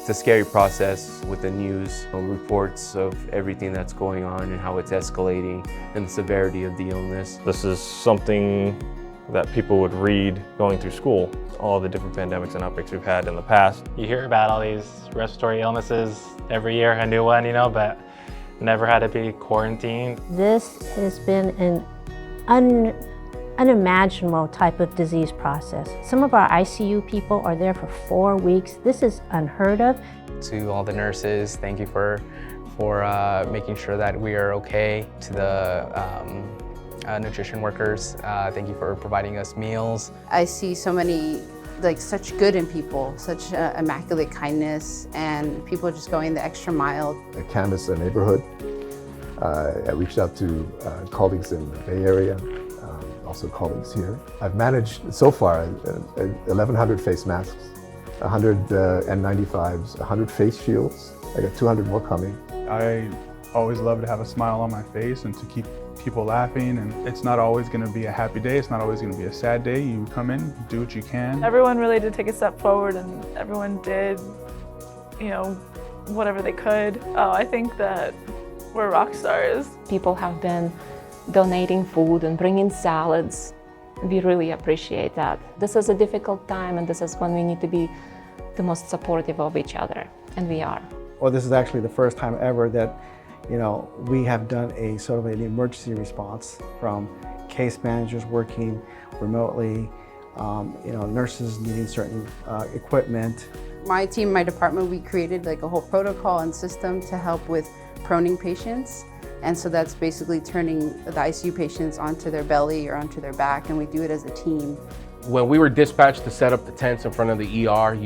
It's a scary process with the news, reports of everything that's going on and how it's escalating and the severity of the illness. This is something that people would read going through school, all the different pandemics and outbreaks we've had in the past. You hear about all these respiratory illnesses every year, a new one, but never had to be quarantined. This has been an unimaginable type of disease process. Some of our ICU people are there for 4 weeks. This is unheard of. To all the nurses, thank you for making sure that we are okay. To the nutrition workers, thank you for providing us meals. I see so many, such good in people, such immaculate kindness, and people just going the extra mile. I canvassed the neighborhood. I reached out to colleagues in the Bay Area, also colleagues here. I've managed so far 1,100 face masks, 100 N95s, 100 face shields. I got 200 more coming. I always love to have a smile on my face and to keep people laughing, and it's not always going to be a happy day, it's not always going to be a sad day. You come in, do what you can. Everyone really did take a step forward, and everyone did, whatever they could. I think that we're rock stars. People have been donating food and bringing salads. We really appreciate that. This is a difficult time, and this is when we need to be the most supportive of each other, and we are. Well, this is actually the first time ever that we have done a sort of an emergency response, from case managers working remotely, nurses needing certain equipment. My team, my department, we created a whole protocol and system to help with proning patients. And so that's basically turning the ICU patients onto their belly or onto their back, and we do it as a team. When we were dispatched to set up the tents in front of the ER,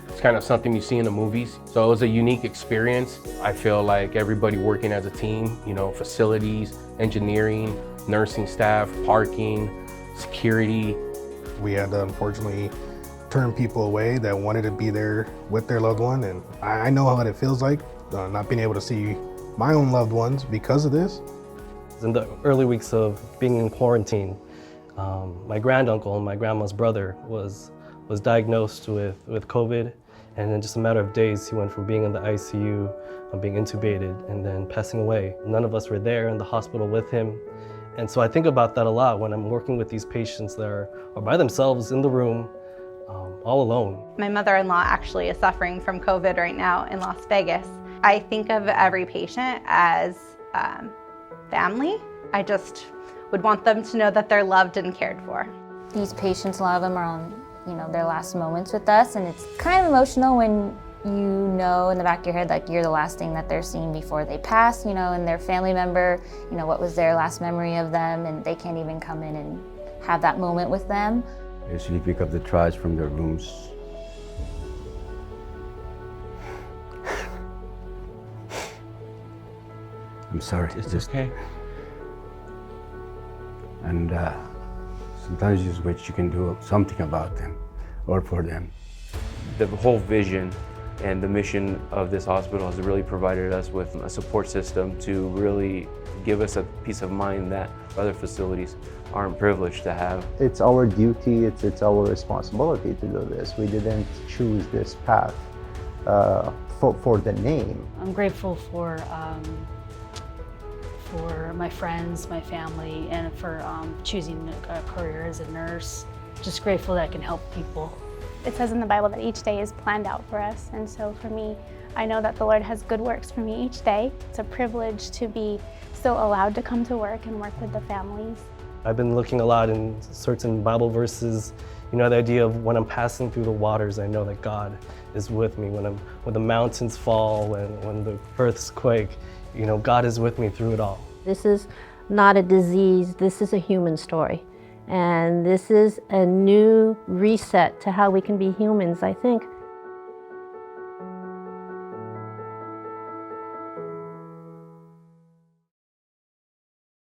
it's kind of something you see in the movies. So it was a unique experience. I feel like everybody working as a team, facilities, engineering, nursing staff, parking, security. We had to unfortunately turn people away that wanted to be there with their loved one, and I know how it feels like, not being able to see my own loved ones because of this. In the early weeks of being in quarantine, my granduncle, my grandma's brother, was diagnosed with COVID, and in just a matter of days, he went from being in the ICU, being intubated, and then passing away. None of us were there in the hospital with him, and so I think about that a lot when I'm working with these patients that are by themselves in the room, all alone. My mother-in-law actually is suffering from COVID right now in Las Vegas. I think of every patient as family. I just would want them to know that they're loved and cared for. These patients, a lot of them are on their last moments with us, and it's kind of emotional when in the back of your head, you're the last thing that they're seeing before they pass, and their family member, what was their last memory of them, and they can't even come in and have that moment with them. I usually pick up the trash from their rooms. I'm sorry, it's just okay. And sometimes you just wish you can do something about them or for them. The whole vision and the mission of this hospital has really provided us with a support system to really give us a peace of mind that other facilities aren't privileged to have. It's our duty, it's our responsibility to do this. We didn't choose this path for the name. I'm grateful for my friends, my family, and for choosing a career as a nurse. Just grateful that I can help people. It says in the Bible that each day is planned out for us, and so for me, I know that the Lord has good works for me each day. It's a privilege to be so allowed to come to work and work with the families. I've been looking a lot in certain Bible verses, the idea of when I'm passing through the waters, I know that God is with me. When the mountains fall, when the earths quake, God is with me through it all. This is not a disease, this is a human story. And this is a new reset to how we can be humans. I think